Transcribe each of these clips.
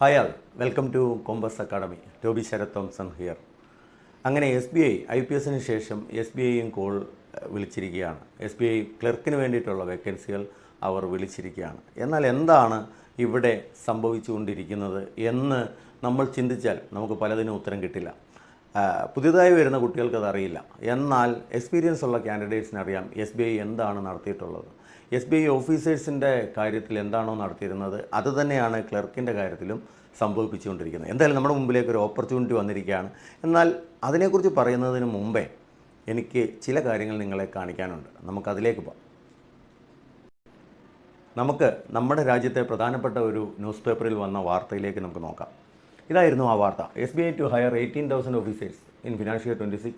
Hi all, welcome to Compass Academy. Toby Sarath Thomson here. അങ്ങനെ IPS ശേഷം SBIയും call വിളിച്ചിരിക്കുകയാണ്. SBI ക്ലർക്കിന് വേണ്ടിയിട്ടുള്ള വേക്കൻസികൾ അവർ വിളിച്ചിരിക്കുകയാണ്. എന്നാൽ എന്താണ് ഇവിടെ സംഭവിച്ചുകൊണ്ടിരിക്കുന്നത് എന്ന് നമ്മൾ ചിന്തിച്ചാൽ നമുക്ക് പലതിനും ഉത്തരം കിട്ടില്ല. പുതിയതായി വരുന്ന കുട്ടികൾക്കത് അറിയില്ല. എന്നാൽ എക്സ്പീരിയൻസ് ഉള്ള ക്യാൻഡിഡേറ്റ്സിനറിയാം SBI എന്താണ് നടത്തിയിട്ടുള്ളത്. SBI ഓഫീസേഴ്സിൻ്റെ കാര്യത്തിൽ എന്താണോ നടത്തിയിരുന്നത് അതുതന്നെയാണ് ക്ലർക്കിൻ്റെ കാര്യത്തിലും സംഭവിപ്പിച്ചുകൊണ്ടിരിക്കുന്നത്. എന്തായാലും നമ്മുടെ മുമ്പിലേക്ക് ഒരു ഓപ്പർച്യൂണിറ്റി വന്നിരിക്കുകയാണ്. എന്നാൽ അതിനെക്കുറിച്ച് പറയുന്നതിന് മുമ്പേ എനിക്ക് ചില കാര്യങ്ങൾ നിങ്ങളെ കാണിക്കാനുണ്ട്. നമുക്കതിലേക്ക് പോകാം. നമുക്ക് നമ്മുടെ രാജ്യത്തെ പ്രധാനപ്പെട്ട ഒരു ന്യൂസ് പേപ്പറിൽ വന്ന വാർത്തയിലേക്ക് നമുക്ക് നോക്കാം. ഇതായിരുന്നു ആ വാർത്ത. SBI to hire 18,000 officers in financial year 26,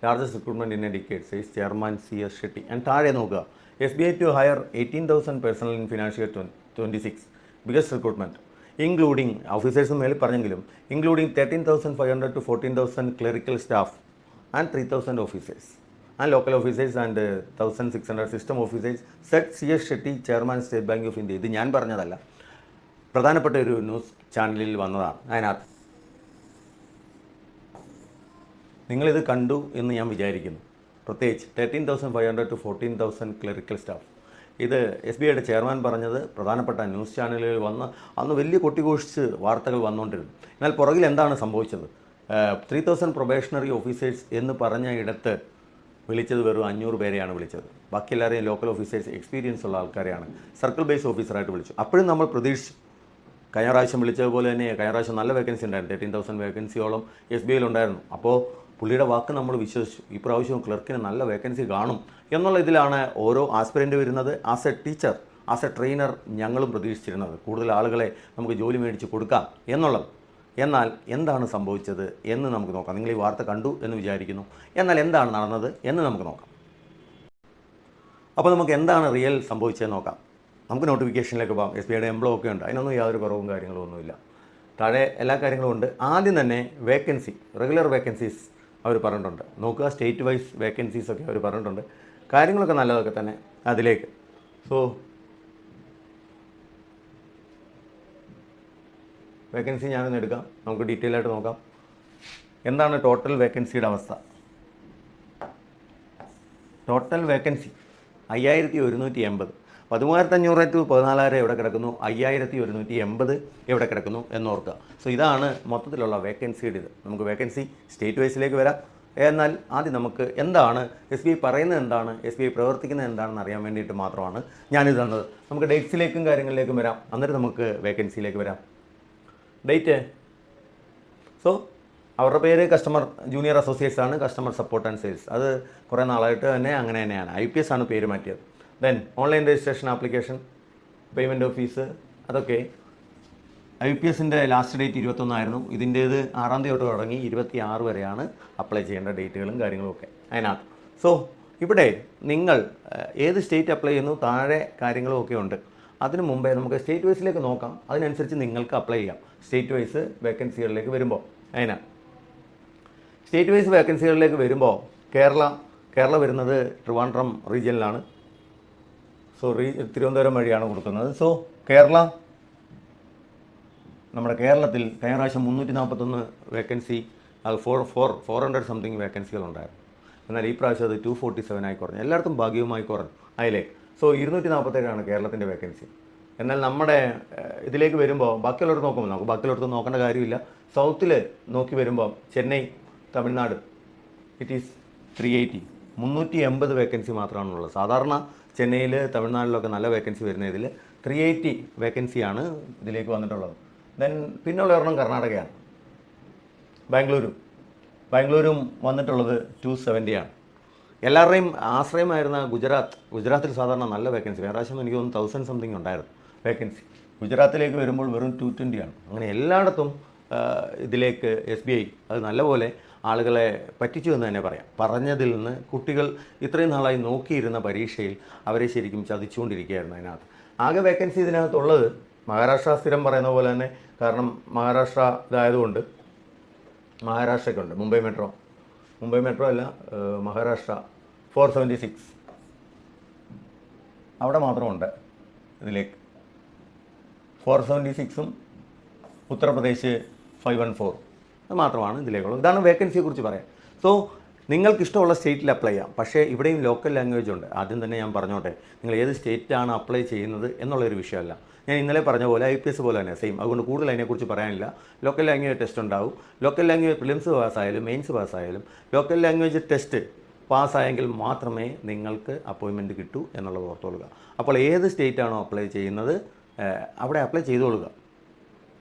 largest recruitment in a decade, says chairman CS Shetty. And താഴെ നോക്കുക, SBI to hire 18,000 personnel in financial year 26, biggest recruitment, including officers മേലെ പറഞ്ഞെങ്കിലും including 13,500 to 14,000 clerical staff and 3,000 officers and local officers and 1,600 system officers, said CS Shetty, chairman State Bank of India. ഇത് ഞാൻ പറഞ്ഞതല്ല, പ്രധാനപ്പെട്ട ഒരു news ചാനലിൽ വന്നതാണ്. അതിനകത്ത് നിങ്ങളിത് കണ്ടു എന്ന് ഞാൻ വിചാരിക്കുന്നു. പ്രത്യേകിച്ച് 13,500 to 14,000 ക്ലറിക്കൽ സ്റ്റാഫ്. ഇത് SBIയുടെ ചെയർമാൻ പറഞ്ഞത് പ്രധാനപ്പെട്ട ന്യൂസ് ചാനലുകളിൽ വന്ന് അന്ന് വലിയ കൊട്ടിഘോഷിച്ച് വാർത്തകൾ വന്നുകൊണ്ടിരുന്നു. എന്നാൽ പുറകിൽ എന്താണ് സംഭവിച്ചത്? 3,000 പ്രൊബേഷണറി ഓഫീസേഴ്സ് എന്ന് പറഞ്ഞ ഇടത്ത് വിളിച്ചത് വെറും 500 പേരെയാണ് വിളിച്ചത്. ബാക്കി എല്ലാവരെയും ലോക്കൽ ഓഫീസേഴ്സ്, എക്സ്പീരിയൻസ് ഉള്ള ആൾക്കാരെയാണ് സർക്കിൾ ബേസ് ഓഫീസറായിട്ട് വിളിച്ചു. അപ്പോഴും നമ്മൾ പ്രതീക്ഷിച്ചു, കഴിഞ്ഞ പ്രാവശ്യം വിളിച്ചതുപോലെ തന്നെ കഴിഞ്ഞ പ്രാവശ്യം നല്ല വേക്കൻസി ഉണ്ടായിരുന്നു. 13,000 വേക്കൻസിയോളം SBIയിലുണ്ടായിരുന്നു. അപ്പോൾ പുള്ളിയുടെ വാക്ക് നമ്മൾ വിശ്വസിച്ചു. ഈ പ്രാവശ്യം ക്ലർക്കിന് നല്ല വേക്കൻസി കാണും എന്നുള്ള ഇതിലാണ് ഓരോ ആസ്പിരൻ്റ് വരുന്നത്. As A teacher, as A trainer ഞങ്ങളും പ്രതീക്ഷിച്ചിരുന്നത് കൂടുതൽ ആളുകളെ നമുക്ക് ജോലി മേടിച്ച് കൊടുക്കാം എന്നുള്ളത്. എന്നാൽ എന്താണ് സംഭവിച്ചത് എന്ന് നമുക്ക് നോക്കാം. നിങ്ങൾ ഈ വാർത്ത കണ്ടു എന്ന് വിചാരിക്കുന്നു. എന്നാൽ എന്താണ് നടന്നത് എന്ന് നമുക്ക് നോക്കാം. അപ്പോൾ നമുക്ക് എന്താണ് റിയൽ സംഭവിച്ചതെന്ന് നോക്കാം. നമുക്ക് നോട്ടിഫിക്കേഷനിലേക്ക് പോകാം. SBIയുടെ എംപ്ലോ ഒക്കെ ഉണ്ട്, അതിനൊന്നും യാതൊരു കുറവും കാര്യങ്ങളും ഒന്നുമില്ല. താഴെ എല്ലാ കാര്യങ്ങളും ഉണ്ട്. ആദ്യം തന്നെ വേക്കൻസി, റെഗുലർ വേക്കൻസീസ് അവർ പറഞ്ഞിട്ടുണ്ട്. നോക്കുക, സ്റ്റേറ്റ് വൈസ് വേക്കൻസീസ് ഒക്കെ അവർ പറഞ്ഞിട്ടുണ്ട്. കാര്യങ്ങളൊക്കെ നല്ലതൊക്കെ തന്നെ. അതിലേക്ക് വേക്കൻസി ഞാനൊന്ന് എടുക്കാം, നമുക്ക് ഡീറ്റെയിൽ ആയിട്ട് നോക്കാം. എന്താണ് ടോട്ടൽ വേക്കൻസിയുടെ അവസ്ഥ? Total vacancy 5,180. 13,500 to 14,000 എവിടെ കിടക്കുന്നു, 5,180 എവിടെ കിടക്കുന്നു എന്നോർക്കുക. സോ ഇതാണ് മൊത്തത്തിലുള്ള വേക്കൻസിയുടെ ഇത്. നമുക്ക് വേക്കൻസി സ്റ്റേറ്റ് വൈസിലേക്ക് വരാം. എന്നാൽ ആദ്യം നമുക്ക് എന്താണ് SBI പറയുന്നത്, എന്താണ് SBI പ്രവർത്തിക്കുന്നത് എന്താണെന്ന് അറിയാൻ വേണ്ടിയിട്ട് മാത്രമാണ് ഞാനിത് തന്നത്. നമുക്ക് ഡേറ്റ്സിലേക്കും കാര്യങ്ങളിലേക്കും വരാം, എന്നിട്ട് നമുക്ക് വേക്കൻസിയിലേക്ക് വരാം. ഡേറ്റ്, സോ അവരുടെ പേര് കസ്റ്റമർ ജൂനിയർ അസോസിയേറ്റ്സ് ആണ്, കസ്റ്റമർ സപ്പോർട്ട് ആൻഡ് സെയിൽസ്. അത് കുറേ നാളായിട്ട് തന്നെ അങ്ങനെ തന്നെയാണ്. IPS ആണ് പേര് മാറ്റിയത്. Then online registration application, payment office, അതൊക്കെ IPSൻ്റെ ലാസ്റ്റ് ഡേറ്റ് 21 ആയിരുന്നു. ഇതിൻ്റേത് 6-ാം തീയതി തൊട്ട് തുടങ്ങി 26 വരെയാണ് അപ്ലൈ ചെയ്യേണ്ട ഡേറ്റുകളും കാര്യങ്ങളും ഒക്കെ അതിനകത്ത്. സോ ഇവിടെ നിങ്ങൾ ഏത് സ്റ്റേറ്റ് അപ്ലൈ ചെയ്യുന്നു, താഴെ കാര്യങ്ങളും ഒക്കെ ഉണ്ട്. അതിന് മുമ്പേ നമുക്ക് സ്റ്റേറ്റ് വൈസിലേക്ക് നോക്കാം. അതിനനുസരിച്ച് നിങ്ങൾക്ക് അപ്ലൈ ചെയ്യാം. സ്റ്റേറ്റ് വൈസ് വേക്കൻസികളിലേക്ക് വരുമ്പോൾ സ്റ്റേറ്റ് വൈസ് വേക്കൻസികളിലേക്ക് വരുമ്പോൾ കേരള വരുന്നത് ട്രിവാൻഡ്രം റീജിയനിലാണ്. സോ തിരുവനന്തപുരം വഴിയാണ് കൊടുക്കുന്നത്. സോ കേരള, നമ്മുടെ കേരളത്തിൽ കഴിഞ്ഞ പ്രാവശ്യം 341 വേക്കൻസി, അത് 400 സംതിങ് വേക്കൻസികളുണ്ടായിരുന്നു. എന്നാൽ ഈ പ്രാവശ്യം അത് 247 ആയി കുറഞ്ഞു. എല്ലായിടത്തും ഭാഗ്യവുമായി കുറഞ്ഞു അതിലേക്ക്. സോ 247 കേരളത്തിൻ്റെ വേക്കൻസി. എന്നാൽ നമ്മുടെ ഇതിലേക്ക് വരുമ്പോൾ ബാക്കിയുള്ളവർക്ക് നോക്കുമ്പോൾ നമുക്ക് ബാക്കിയുള്ളവർക്ക് നോക്കേണ്ട കാര്യമില്ല. സൗത്തിൽ നോക്കി വരുമ്പോൾ Chennai, Tamil Nadu, it is 380 vacancy മാത്രമാണുള്ളത്. സാധാരണ ചെന്നൈയിൽ, തമിഴ്നാട്ടിലൊക്കെ നല്ല വേക്കൻസി വരുന്ന ഇതിൽ 380 വേക്കൻസിയാണ് ഇതിലേക്ക് വന്നിട്ടുള്ളത്. ദെൻ പിന്നുള്ള ഒരെണ്ണം കർണാടകയാണ്. ബാംഗ്ലൂരും വന്നിട്ടുള്ളത് 270 ആണ്. എല്ലാവരുടെയും ആശ്രയമായിരുന്ന ഗുജറാത്തിൽ സാധാരണ നല്ല വേക്കൻസി, പ്രാവശ്യം എനിക്ക് തോന്നുന്നു 1,000 സംതിങ് ഉണ്ടായിരുന്നു വേക്കൻസി. ഗുജറാത്തിലേക്ക് വരുമ്പോൾ വെറും 220 ആണ്. അങ്ങനെ എല്ലായിടത്തും ഇതിലേക്ക് SBI അത് നല്ലപോലെ ആളുകളെ പറ്റിച്ചു എന്ന് തന്നെ പറയാം. പറഞ്ഞതിൽ നിന്ന് കുട്ടികൾ ഇത്രയും നാളായി നോക്കിയിരുന്ന പരീക്ഷയിൽ അവരെ ശരിക്കും ചതിച്ചുകൊണ്ടിരിക്കുകയായിരുന്നു. അതിനകത്ത് ആകെ വേക്കൻസി ഇതിനകത്തുള്ളത് മഹാരാഷ്ട്ര, സ്ഥിരം പറയുന്ന പോലെ തന്നെ, കാരണം മഹാരാഷ്ട്ര ഇതായതുകൊണ്ട് മഹാരാഷ്ട്രയ്ക്കുണ്ട്. മുംബൈ മെട്രോ അല്ല, മഹാരാഷ്ട്ര 476 അവിടെ മാത്രമുണ്ട്. ഇതിലേക്ക് 476 ഉത്തർപ്രദേശ് 514 അത് മാത്രമാണ് ഇതിലേക്കുള്ളത്. ഇതാണ് വേക്കൻസിയെക്കുറിച്ച് പറയാം. സോ നിങ്ങൾക്ക് ഇഷ്ടമുള്ള സ്റ്റേറ്റിൽ അപ്ലൈ ചെയ്യാം. പക്ഷേ ഇവിടെയും ലോക്കൽ ലാംഗ്വേജ് ഉണ്ട്. ആദ്യം തന്നെ ഞാൻ പറഞ്ഞോട്ടെ, നിങ്ങൾ ഏത് സ്റ്റേറ്റാണ് അപ്ലൈ ചെയ്യുന്നത് എന്നുള്ളൊരു വിഷയമല്ല. ഞാൻ ഇന്നലെ പറഞ്ഞ പോലെ IPS പോലെ തന്നെ സെയിം. അതുകൊണ്ട് കൂടുതൽ അതിനെക്കുറിച്ച് പറയാനില്ല. ലോക്കൽ ലാംഗ്വേജ് ടെസ്റ്റ് ഉണ്ടാവും. ലോക്കൽ ലാംഗ്വേജ് പ്രിലിംസ് പാസ്സായാലും മെയിൻസ് പാസ്സായാലും ലോക്കൽ ലാംഗ്വേജ് ടെസ്റ്റ് പാസ്സായെങ്കിൽ മാത്രമേ നിങ്ങൾക്ക് അപ്പോയിൻമെൻറ്റ് കിട്ടൂ എന്നുള്ളത് ഓർത്തുകൊള്ളുക. അപ്പോൾ ഏത് സ്റ്റേറ്റാണോ അപ്ലൈ ചെയ്യുന്നത് അവിടെ അപ്ലൈ ചെയ്തുകൊള്ളുക.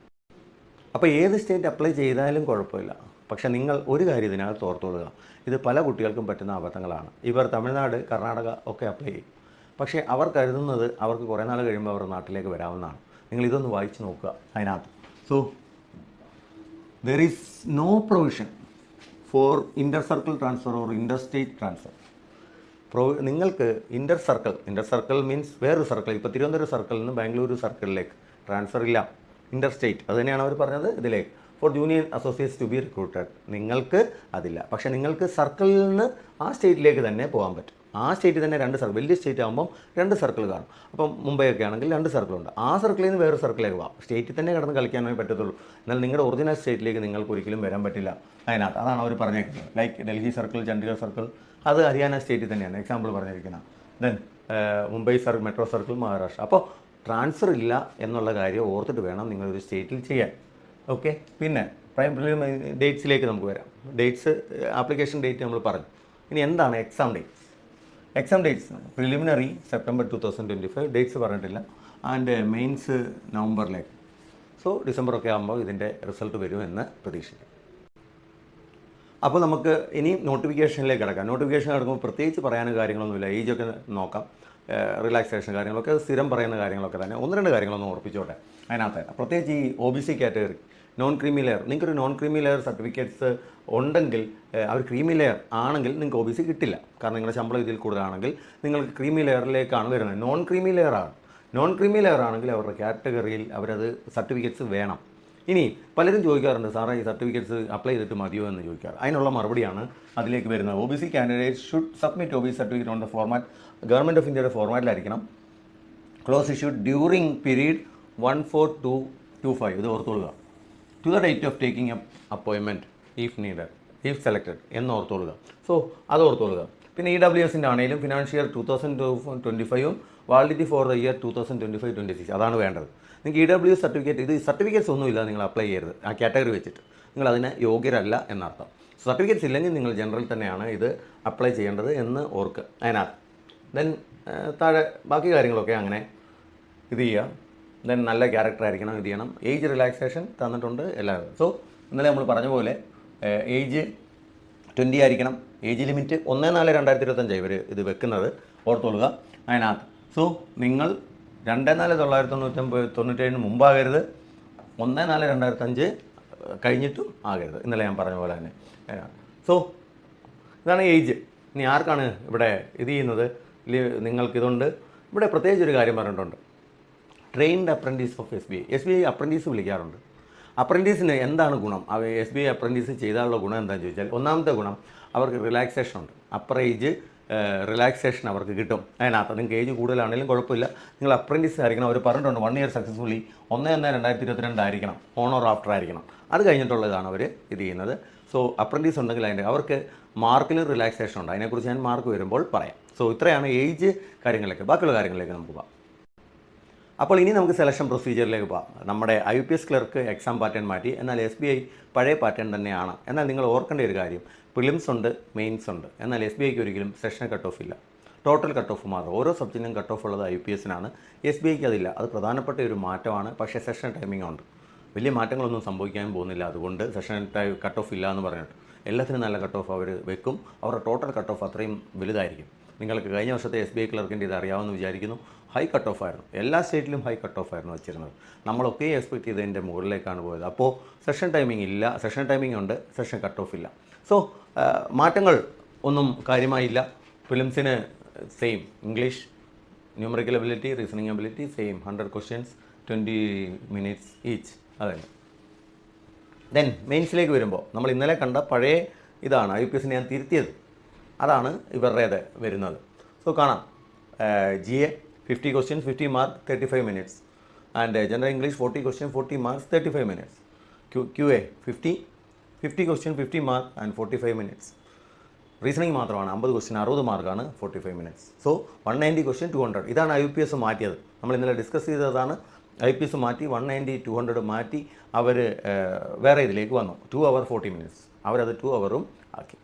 അപ്പോൾ ഏത് സ്റ്റേറ്റ് അപ്ലൈ ചെയ്താലും കുഴപ്പമില്ല. പക്ഷേ നിങ്ങൾ ഒരു കാര്യം ഇതിനകത്ത് ഓർത്തുകൊള്ളുക, ഇത് പല കുട്ടികൾക്കും പറ്റുന്ന അബദ്ധങ്ങളാണ്. ഇവർ തമിഴ്നാട്, കർണാടക ഒക്കെ അപ്ലൈ ചെയ്യും. പക്ഷേ അവർ കരുതുന്നത് അവർക്ക് കുറേ നാൾ കഴിയുമ്പോൾ അവർ നാട്ടിലേക്ക് വരാവുന്നതാണ്. നിങ്ങൾ ഇതൊന്ന് വായിച്ച് നോക്കുക അതിനകത്ത്. So there is no provision for inter circle transfer or inter state transfer. നിങ്ങൾക്ക് ഇൻ്റർ സർക്കിൾ മീൻസ് വേറൊരു സർക്കിൾ, ഇപ്പോൾ തിരുവനന്തപുരം സർക്കിളിൽ നിന്ന് ബാംഗ്ലൂരു സർക്കിളിലേക്ക് ട്രാൻസ്ഫർ ഇല്ല. ഇൻ്റർ സ്റ്റേറ്റ് അത് തന്നെയാണ് അവർ പറഞ്ഞത് ഇതിലേക്ക്. For junior associates to be recruited നിങ്ങൾക്ക് അതില്ല. പക്ഷേ നിങ്ങൾക്ക് സർക്കിളിൽ നിന്ന് ആ സ്റ്റേറ്റിലേക്ക് തന്നെ പോകാൻ പറ്റും. ആ സ്റ്റേറ്റിൽ തന്നെ 2 സർക്കിൾ, വലിയ സ്റ്റേറ്റ് ആകുമ്പം 2 സർക്കിൾ കാണും. അപ്പം മുംബൈ ഒക്കെ ആണെങ്കിൽ 2 സർക്കിളുണ്ട്. ആ സർക്കിളിൽ നിന്ന് വേറൊരു സർക്കിളിലേക്ക് പോകാം. സ്റ്റേറ്റിൽ തന്നെ കിടന്ന് കളിക്കാനേ പറ്റത്തുള്ളൂ. എന്നാൽ നിങ്ങളുടെ ഒറിജിനൽ സ്റ്റേറ്റിലേക്ക് നിങ്ങൾക്ക് ഒരിക്കലും വരാൻ പറ്റില്ല അതിനകത്ത്. അതാണ് അവർ പറഞ്ഞേക്കുന്നത്. Like Delhi circle, Chandigarh circle അത് ഹരിയാന സ്റ്റേറ്റിൽ തന്നെയാണ് എക്സാമ്പിൾ പറഞ്ഞിരിക്കുന്നത്. Then Mumbai metro circle Maharashtra. അപ്പോൾ ട്രാൻസ്ഫർ ഇല്ല എന്നുള്ള കാര്യം ഓർത്തിട്ട് വേണം നിങ്ങളൊരു സ്റ്റേറ്റിൽ ചെയ്യാൻ. ഓക്കെ. പിന്നെ ഡേറ്റ്സിലേക്ക് നമുക്ക് വരാം. ഡേറ്റ്സ് ആപ്ലിക്കേഷൻ ഡേറ്റ് നമ്മൾ പറഞ്ഞു. ഇനി എന്താണ് exam dates? Preliminary September 2025 dates പറഞ്ഞിട്ടില്ല. ആൻഡ് മെയിൻസ് നവംബറിലേക്ക്. സോ ഡിസംബറൊക്കെ ആകുമ്പോൾ ഇതിൻ്റെ റിസൾട്ട് വരുമെന്ന് പ്രതീക്ഷിക്കും. അപ്പോൾ നമുക്ക് ഇനി നോട്ടിഫിക്കേഷനിലേക്ക് കിടക്കാം. നോട്ടിഫിക്കേഷൻ കിടക്കുമ്പോൾ പ്രത്യേകിച്ച് പറയാനും കാര്യങ്ങളൊന്നുമില്ല. ഏജൊക്കെ നോക്കാം, റിലാക്സേഷൻ കാര്യങ്ങളൊക്കെ സ്ഥിരം പറയുന്ന കാര്യങ്ങളൊക്കെ തന്നെ. 1-2 കാര്യങ്ങളൊന്നും ഓർപ്പിച്ചോട്ടെ അതിനകത്ത്. പ്രത്യേകിച്ച് ഈ OBC category non creamy layer, നിങ്ങൾക്കൊരു നോൺ ക്രീമി ലെയർ സർട്ടിഫിക്കറ്റ്സ് ഉണ്ടെങ്കിൽ, അവർ ക്രീമി ലെയർ ആണെങ്കിൽ നിങ്ങൾക്ക് OBC കിട്ടില്ല. കാരണം നിങ്ങളുടെ ശമ്പളം ഇതിൽ കൂടുതലാണെങ്കിൽ നിങ്ങൾക്ക് ക്രീമി ലെയറിലേക്കാണ് വരുന്നത്. നോൺ ക്രീമി ലെയർ ആണെങ്കിൽ അവരുടെ കാറ്റഗറിയിൽ അവരത് സർട്ടിഫിക്കറ്റ്സ് വേണം. ഇനി പലരും ചോദിക്കാറുണ്ട്, സാറേ ഈ സർട്ടിഫിക്കറ്റ്സ് അപ്ലൈ ചെയ്തിട്ട് മതിയോ എന്ന് ചോദിക്കാറ്. അതിനുള്ള മറുപടിയാണ് അതിലേക്ക് വരുന്നത്. OBC candidate should submit OBC certificate on the format government of ഇന്ത്യയുടെ ഫോർമാറ്റിലായിരിക്കണം. Close issued during period 1/4/2025. ഇത് ഓർത്തുകൊള്ളുക. To the date of taking appointment if selected എന്ന് ഓർത്തുകൊള്ളുക. സോ അത് ഓർത്തുകൊള്ളുക. പിന്നെ EWSൻ്റെ ആണെങ്കിലും financial year 2025 validity for the year 2025-26 അതാണ് വേണ്ടത്. നിങ്ങൾക്ക് EWS സർട്ടിഫിക്കറ്റ്, ഇത് സർട്ടിഫിക്കറ്റ്സ് ഒന്നുമില്ല നിങ്ങൾ അപ്ലൈ ചെയ്യരുത് ആ കാറ്റഗറി വെച്ചിട്ട്. നിങ്ങൾ അതിന് യോഗ്യരല്ല എന്നർത്ഥം. സർട്ടിഫിക്കറ്റ്സ് ഇല്ലെങ്കിൽ നിങ്ങൾ ജനറൽ തന്നെയാണ് ഇത് അപ്ലൈ ചെയ്യേണ്ടത് എന്ന് ഓർക്കുക അതിനകത്ത്. ദെൻ താഴെ ബാക്കി കാര്യങ്ങളൊക്കെ അങ്ങനെ ഇത് ചെയ്യുക. ദെൻ നല്ല ക്യാരക്ടർ ആയിരിക്കണം, ഇത് ചെയ്യണം. ഏജ് റിലാക്സേഷൻ തന്നിട്ടുണ്ട് എല്ലാവരും. സോ ഇന്നലെ നമ്മൾ പറഞ്ഞ പോലെ ഏജ് 20 ആയിരിക്കണം. ഏജ് ലിമിറ്റ് 1/4/2025 ഇവർ ഇത് വെക്കുന്നത് ഓർത്തുകൊള്ളുക അതിനകത്ത്. സോ നിങ്ങൾ 2/4/1997 മുമ്പാകരുത്, 1/4/2005 കഴിഞ്ഞിട്ടും ആകരുത്. ഇന്നലെ ഞാൻ പറഞ്ഞ പോലെ തന്നെ. സോ ഇതാണ് ഏജ്. ഇനി ആർക്കാണ് ഇവിടെ ഇത് ചെയ്യുന്നത്? നിങ്ങൾക്കിതുണ്ട്. ഇവിടെ പ്രത്യേകിച്ച് ഒരു കാര്യം പറഞ്ഞിട്ടുണ്ട്. Trained apprentice of SBI apprentice വിളിക്കാറുണ്ട്. അപ്രൻറ്റീസിന് എന്താണ് ഗുണം? SBI അപ്രൻറ്റീസ് ചെയ്താലുള്ള ഗുണം എന്താണെന്ന് ചോദിച്ചാൽ, ഒന്നാമത്തെ ഗുണം അവർക്ക് റിലാക്സേഷൻ ഉണ്ട്. അപ്പർ ഏജ് റിലാക്സേഷൻ അവർക്ക് കിട്ടും അതിനകത്ത്. നിങ്ങൾക്ക് ഏജ് കൂടുതലാണെങ്കിലും കുഴപ്പമില്ല, നിങ്ങൾ അപ്രൻറ്റീസ് ആയിരിക്കണം. അവർ പറഞ്ഞിട്ടുണ്ട് 1 ഇയർ സക്സസ്ഫുള്ളി 1/1/2022 ആയിരിക്കണം, ഓൺ ഓർ ആഫ്റ്റർ ആയിരിക്കണം. അത് കഴിഞ്ഞിട്ടുള്ളതാണ് അവർ ഇത് ചെയ്യുന്നത്. സോ അപ്രൻറ്റീസ് ഉണ്ടെങ്കിൽ അതിൻ്റെ അവർക്ക് മാർക്കിൽ റിലാക്സേഷൻ ഉണ്ട്. അതിനെക്കുറിച്ച് ഞാൻ മാർക്ക് വരുമ്പോൾ പറയാം. സോ ഇത്രയാണ് ഏജ് കാര്യങ്ങളിലേക്ക്. ബാക്കിയുള്ള കാര്യങ്ങളിലേക്ക് നമുക്ക് പോകാം. അപ്പോൾ ഇനി നമുക്ക് സെലക്ഷൻ പ്രൊസീജിയറിലേക്ക് പോകാം. നമ്മുടെ IPS ക്ലർക്ക് എക്സാം പാറ്റേൺ മാറ്റി, എന്നാൽ SBI പഴയ പാറ്റേൺ തന്നെയാണ്. എന്നാൽ നിങ്ങൾ ഓർക്കേണ്ട ഒരു കാര്യം, പ്രിലിംസ് ഉണ്ട്, മെയിൻസ് ഉണ്ട്. എന്നാൽ SBIക്ക് ഒരിക്കലും സെഷൻ കട്ട് ഓഫ് ഇല്ല, ടോട്ടൽ കട്ട് ഓഫ് മാത്രം. ഓരോ സബ്ജക്റ്റിനും കട്ട് ഓഫ് ഉള്ളത് IPSനാണ്, SBIക്ക് അതില്ല. അത് പ്രധാനപ്പെട്ട ഒരു മാറ്റമാണ്. പക്ഷേ സെഷൻ ടൈമിംഗ് ഉണ്ട്. വലിയ മാറ്റങ്ങളൊന്നും സംഭവിക്കാൻ പോകുന്നില്ല. അതുകൊണ്ട് സെഷൻ കട്ട് ഓഫ് ഇല്ല എന്ന് പറഞ്ഞിട്ട് എല്ലാത്തിനും നല്ല കട്ട് ഓഫ് അവർ വെക്കും. അവരുടെ ടോട്ടൽ കട്ട് ഓഫ് അത്രയും വലുതായിരിക്കും. നിങ്ങൾക്ക് കഴിഞ്ഞ വർഷത്തെ SBI ക്ലർക്കിൻ്റെ ഇത് അറിയാമെന്ന് വിചാരിക്കുന്നു. ഹൈ കട്ട് ഓഫ് ആയിരുന്നു, എല്ലാ സ്റ്റേറ്റിലും ഹൈ കട്ട് ഓഫ് ആയിരുന്നു വെച്ചിരുന്നത്. നമ്മളൊക്കെ എക്സ്പെക്ട് ചെയ്തതിൻ്റെ മുകളിലേക്കാണ് പോയത്. അപ്പോൾ സെഷൻ ടൈമിംഗ് ഇല്ല, സെഷൻ ടൈമിംഗ് ഉണ്ട്, സെഷൻ കട്ട് ഓഫ് ഇല്ല. സോ മാറ്റങ്ങൾ ഒന്നും കാര്യമായില്ല. ഫിലിംസിന് same English, numerical ability, reasoning ability same, 100 questions 20 minutes each. അതെ. ദെൻ മെയിൻസിലേക്ക് വരുമ്പോൾ നമ്മൾ ഇന്നലെ കണ്ട പഴയ ഇതാണ് IPSനെ ഞാൻ തിരുത്തിയത്. അതാണ് ഇവരുടേത് വരുന്നത്. സോ കാണാം, GA 50 questions 50 mark 35 minutes. And general English 40 question 40 marks 35 minutes. QA 50 question 50 mark and 45 minutes. Reasoning മാത്രമാണ് 50 ക്വസ്റ്റ്യൻ 60 മാർക്കാണ് 45 മിനിറ്റ്സ്. So 190 question 200. ഇതാണ് IUPS മാറ്റിയത്. നമ്മൾ ഇന്നലെ ഡിസ്കസ് ചെയ്തതാണ്. IUPS മാറ്റി 190 200 മാറ്റി അവർ വേറെ ഇതിലേക്ക് വന്നു. 2 hour 40 മിനിറ്റ്സ്. അവരത് 2 hour ആക്കി.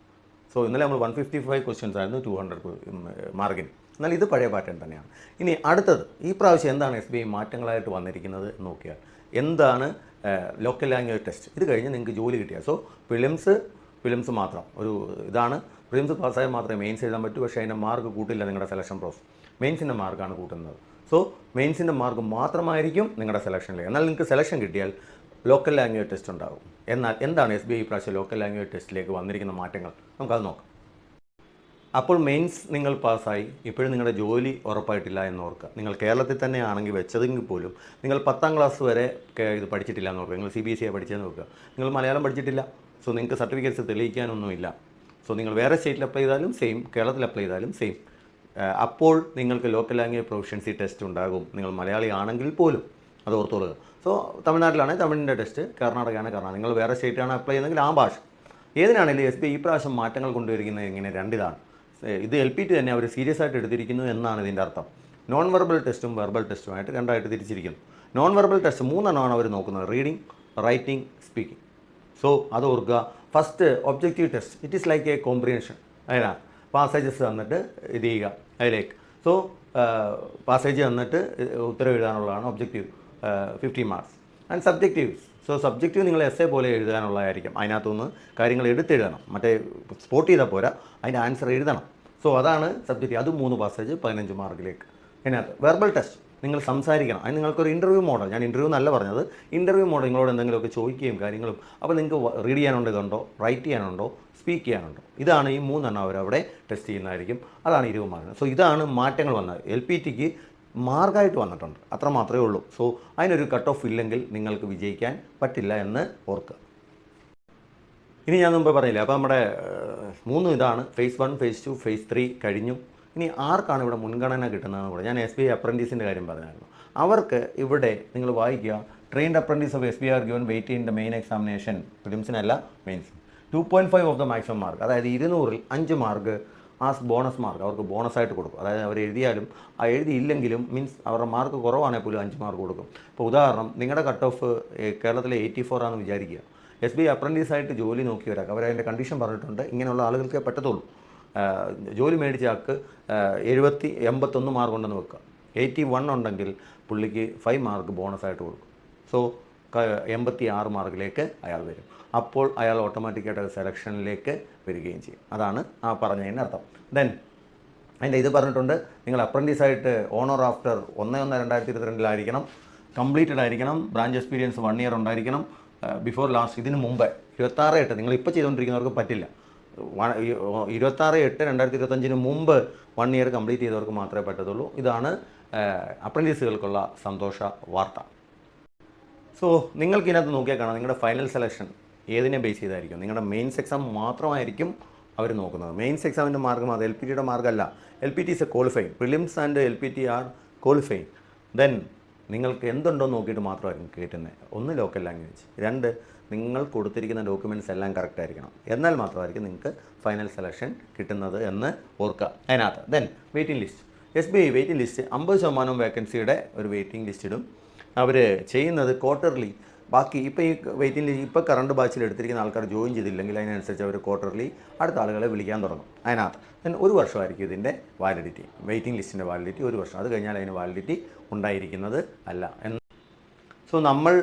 സോ ഇന്നലെ നമ്മൾ 155 ക്വസ്റ്റ്യൻസ് ആയിരുന്നു 200 മാർക്കിന്. എന്നാൽ ഇത് പഴയ പാറ്റേൺ തന്നെയാണ്. ഇനി അടുത്തത് ഈ പ്രാവശ്യം എന്താണ് SBI മാറ്റങ്ങളായിട്ട് വന്നിരിക്കുന്നത് എന്ന് നോക്കിയാൽ എന്താണ് ലോക്കൽ ലാംഗ്വേജ് ടെസ്റ്റ്. ഇത് കഴിഞ്ഞ് നിങ്ങൾക്ക് ജോലി കിട്ടിയാൽ സോ ഫിലിംസ് മാത്രം ഒരു ഇതാണ്. ഫിലിംസ് പാസ്സായാൽ മാത്രമേ മെയിൻസ് എഴുതാൻ പറ്റൂ. പക്ഷേ അതിൻ്റെ മാർക്ക് കൂട്ടില്ല നിങ്ങളുടെ സെലക്ഷൻ പ്രോസസ്. മെയിൻസിൻ്റെ മാർക്കാണ് കൂട്ടുന്നത്. സോ മെയിൻസിൻ്റെ മാർക്ക് മാത്രമായിരിക്കും നിങ്ങളുടെ സെലക്ഷനിൽ. എന്നാൽ നിങ്ങൾക്ക് സെലക്ഷൻ കിട്ടിയാൽ ലോക്കൽ ലാംഗ്വേജ് ടെസ്റ്റ് ഉണ്ടാകും. എന്നാൽ എന്താണ് SBI ഈ പ്രാവശ്യം ലോക്കൽ ലാംഗ്വേജ് ടെസ്റ്റിലേക്ക് വന്നിരിക്കുന്ന മാറ്റങ്ങൾ നമുക്കത് നോക്കാം. അപ്പോൾ മെയിൻസ് നിങ്ങൾ പാസ്സായി, ഇപ്പോഴും നിങ്ങളുടെ ജോലി ഉറപ്പായിട്ടില്ല എന്ന് ഓർക്കുക. നിങ്ങൾ കേരളത്തിൽ തന്നെ ആണെങ്കിൽ വെച്ചതെങ്കിൽ പോലും നിങ്ങൾ 10ാം ക്ലാസ് വരെ ഇത് പഠിച്ചിട്ടില്ല എന്ന് ഓർക്കുക. നിങ്ങൾ CBSE പഠിച്ചതെന്ന് നോക്കുക. നിങ്ങൾ മലയാളം പഠിച്ചിട്ടില്ല. സോ നിങ്ങൾക്ക് സർട്ടിഫിക്കറ്റ്സ് തെളിയിക്കാനൊന്നുമില്ല. സോ നിങ്ങൾ വേറെ സ്റ്റേറ്റിൽ അപ്ലൈ ചെയ്താലും സെയിം, കേരളത്തിൽ അപ്ലൈ ചെയ്താലും സെയിം. അപ്പോൾ നിങ്ങൾക്ക് ലോക്കൽ ലാംഗ്വേജ് പ്രൊഫഷ്യൻസി ടെസ്റ്റ് ഉണ്ടാകും. നിങ്ങൾ മലയാളി ആണെങ്കിൽ പോലും അത് ഓർത്തോളുക. സോ തമിഴ്നാട്ടിലാണെങ്കിൽ തമിഴിൻ്റെ ടെസ്റ്റ്, കർണാടകയാണ് കർണാടക. നിങ്ങൾ വേറെ സ്റ്റേറ്റാണ് അപ്ലൈ ചെയ്യുന്നതെങ്കിൽ ആ ഭാഷ ഏതിനാണെങ്കിലും SBI ഈ പ്രാവശ്യം മാറ്റങ്ങൾ കൊണ്ടുവരിക്കുന്നത് ഇങ്ങനെ രണ്ടിതാണ്. ഇത് LPT തന്നെ അവർ സീരിയസ് ആയിട്ട് എടുത്തിരിക്കുന്നു എന്നാണ് ഇതിൻ്റെ അർത്ഥം. നോൺ വെർബൽ ടെസ്റ്റും വെർബൽ ടെസ്റ്റുമായിട്ട് രണ്ടായിട്ട് തിരിച്ചിരിക്കുന്നു. നോൺ വെർബൽ ടെസ്റ്റ് 3 എണ്ണമാണ് അവർ നോക്കുന്നത്: റീഡിങ്, റൈറ്റിംഗ്, സ്പീക്കിംഗ്. സോ അത് ഓർക്കുക. First objective test, it is like a comprehension. അതിനാണ് പാസേജസ് തന്നിട്ട് ഇത് ചെയ്യുക അതിലേക്ക്. സോ പാസേജ് തന്നിട്ട് ഉത്തരം എഴുതാനുള്ളതാണ് objective, 50 marks. And subjectives. So subjective നിങ്ങൾ essay പോലെ എഴുതാനുള്ളതായിരിക്കും. അതിനകത്തുനിന്ന് കാര്യങ്ങൾ എടുത്തെഴുതണം. മറ്റേ സ്പോട്ട് ചെയ്താൽ പോരാ, അതിൻ്റെ ആൻസർ എഴുതണം. സോ അതാണ് സബ്ജക്റ്റീവ്. അത് 3 പാസേജ് 15 മാർക്കിലേക്ക്. അതിനകത്ത് വെർബൽ ടെസ്റ്റ് നിങ്ങൾ സംസാരിക്കണം. അതിന് നിങ്ങൾക്കൊരു ഇൻ്റർവ്യൂ മോഡൽ, ഞാൻ ഇൻ്റർവ്യൂ എന്നല്ല പറഞ്ഞത്, ഇൻ്റർവ്യൂ മോഡൽ നിങ്ങളോട് എന്തെങ്കിലുമൊക്കെ ചോദിക്കുകയും കാര്യങ്ങളും. അപ്പോൾ നിങ്ങൾക്ക് റീഡ് ചെയ്യാനുണ്ടോ, ഇതുണ്ടോ, റൈറ്റ് ചെയ്യാനുണ്ടോ, സ്പീക്ക് ചെയ്യാനുണ്ടോ. ഇതാണ് ഈ 3 എണ്ണം അവരവിടെ ടെസ്റ്റ് ചെയ്യുന്നതായിരിക്കും. അതാണ് 20 മാർക്ക്. സോ ഇതാണ് മാറ്റങ്ങൾ വന്നത്. LPTക്ക് മാർക്കായിട്ട് വന്നിട്ടുണ്ട്, അത്ര മാത്രമേ ഉള്ളൂ. സോ അതിനൊരു കട്ട് ഓഫ് ഇല്ലെങ്കിൽ നിങ്ങൾക്ക് വിജയിക്കാൻ പറ്റില്ല എന്ന് ഓർക്കുക. ഇനി ഞാൻ മുമ്പ് പറഞ്ഞില്ല, അപ്പോൾ നമ്മുടെ 3 ഇതാണ്. phase 1, phase 2, phase 3 കഴിഞ്ഞു. ഇനി ആർക്കാണ് ഇവിടെ മുൻഗണന കിട്ടുന്നതെന്ന് കൂടെ ഞാൻ SBI അപ്രൻറ്റീസിൻ്റെ കാര്യം പറഞ്ഞായിരുന്നു. അവർക്ക് ഇവിടെ നിങ്ങൾ വായിക്കുക, trained apprentice of SBI are given weight in the main examination. ഫിലിംസിനല്ല, mains. 2.5 of the maximum mark, അതായത് 200-ൽ 5 മാർക്ക് ആസ് ബോണസ് മാർക്ക് അവർക്ക് ബോണസായിട്ട് കൊടുക്കും. അതായത് അവർ എഴുതിയാലും എഴുതിയില്ലെങ്കിലും മീൻസ് അവരുടെ മാർക്ക് കുറവാണെങ്കിൽ പോലും 5 മാർക്ക് കൊടുക്കും. ഇപ്പോൾ ഉദാഹരണം, നിങ്ങളുടെ കട്ട് ഓഫ് കേരളത്തിലെ 84 ആണെന്ന് വിചാരിക്കുക. SBI അപ്രൻറ്റീസായിട്ട് ജോലി നോക്കിയവരാക്കുക. അവരതിൻ്റെ കണ്ടീഷൻ പറഞ്ഞിട്ടുണ്ട്, ഇങ്ങനെയുള്ള ആളുകൾക്കേ പറ്റത്തുള്ളൂ. ജോലി മേടിച്ച ആൾക്ക് 81 മാർക്ക് ഉണ്ടെന്ന് വെക്കുക. 81 ഉണ്ടെങ്കിൽ പുള്ളിക്ക് 5 മാർക്ക് ബോണസായിട്ട് കൊടുക്കും. സോ 86 മാർക്കിലേക്ക് അയാൾ വരും. അപ്പോൾ അയാൾ ഓട്ടോമാറ്റിക്കായിട്ട് സെലക്ഷനിലേക്ക് വരികയും ചെയ്യും. അതാണ് ആ പറഞ്ഞതിൻ്റെ അർത്ഥം. ദെൻ അതിൻ്റെ ഇത് പറഞ്ഞിട്ടുണ്ട്, നിങ്ങൾ അപ്രൻറ്റീസായിട്ട് ഓൺ ഓർ ആഫ്റ്റർ 1/1/2022 കംപ്ലീറ്റഡ് ആയിരിക്കണം. ബ്രാഞ്ച് എക്സ്പീരിയൻസ് 1 ഇയർ ഉണ്ടായിരിക്കണം. ബിഫോർ ലാസ്റ്റ്, ഇതിന് മുമ്പേ 26/8 നിങ്ങളിപ്പോൾ ചെയ്തുകൊണ്ടിരിക്കുന്നവർക്ക് പറ്റില്ല. 26/8/2025 മുമ്പ് 1 ഇയർ കംപ്ലീറ്റ് ചെയ്തവർക്ക് മാത്രമേ പറ്റത്തുള്ളൂ. ഇതാണ് അപ്രൻറ്റീസുകൾക്കുള്ള സന്തോഷ വാർത്ത. സോ നിങ്ങൾക്ക് ഇതിനകത്ത് നോക്കിയാൽ കാണാം, നിങ്ങളുടെ ഫൈനൽ സെലക്ഷൻ ഏതിനെ ബേസ് ചെയ്തായിരിക്കും. നിങ്ങളുടെ മെയിൻസ് എക്സാം മാത്രമായിരിക്കും അവർ നോക്കുന്നത്. മെയിൻസ് എക്സാമിൻ്റെ മാർക്ക് മാത്രം, LPTയുടെ മാർക്കല്ല. LPT is a qualifying. Prelims and LPT are qualifying. Then നിങ്ങൾക്ക് എന്തുണ്ടോ നോക്കിയിട്ട് മാത്രമായിരിക്കും കയറ്റുന്നത്. 1 ലോക്കൽ ലാംഗ്വേജ്, 2 നിങ്ങൾ കൊടുത്തിരിക്കുന്ന ഡോക്യുമെൻറ്റ്സ് എല്ലാം കറക്റ്റ് ആയിരിക്കണം. എന്നാൽ മാത്രമായിരിക്കും നിങ്ങൾക്ക് ഫൈനൽ സെലക്ഷൻ കിട്ടുന്നത് എന്ന് ഓർക്കുക. അതിനകത്ത് then waiting list. SBI waiting list 50% വേക്കൻസിയുടെ ഒരു വെയിറ്റിംഗ് ലിസ്റ്റ് ഇടും. അവർ ചെയ്യുന്നത് ക്വാർട്ടർലി. ബാക്കി ഇപ്പോൾ ഈ വെയിറ്റിംഗ് ലിസ്റ്റ് ഇപ്പോൾ കറണ്ട് ബാച്ചിൽ എടുത്തിരിക്കുന്ന ആൾക്കാർ ജോയിൻ ചെയ്തില്ലെങ്കിൽ അതിനനുസരിച്ച് അവർ ക്വാർട്ടർലി അടുത്ത ആളുകളെ വിളിക്കാൻ തുടങ്ങും. അതിനകത്ത് ദെൻ 1 വർഷമായിരിക്കും ഇതിൻ്റെ വാലിഡിറ്റി. വെയിറ്റിംഗ് ലിസ്റ്റിൻ്റെ വാലിഡിറ്റി 1 വർഷം. അത് കഴിഞ്ഞാൽ അതിന് വാലിഡിറ്റി ഉണ്ടായിരിക്കുന്നത് അല്ല എന്ന്. സോ നമ്മൾ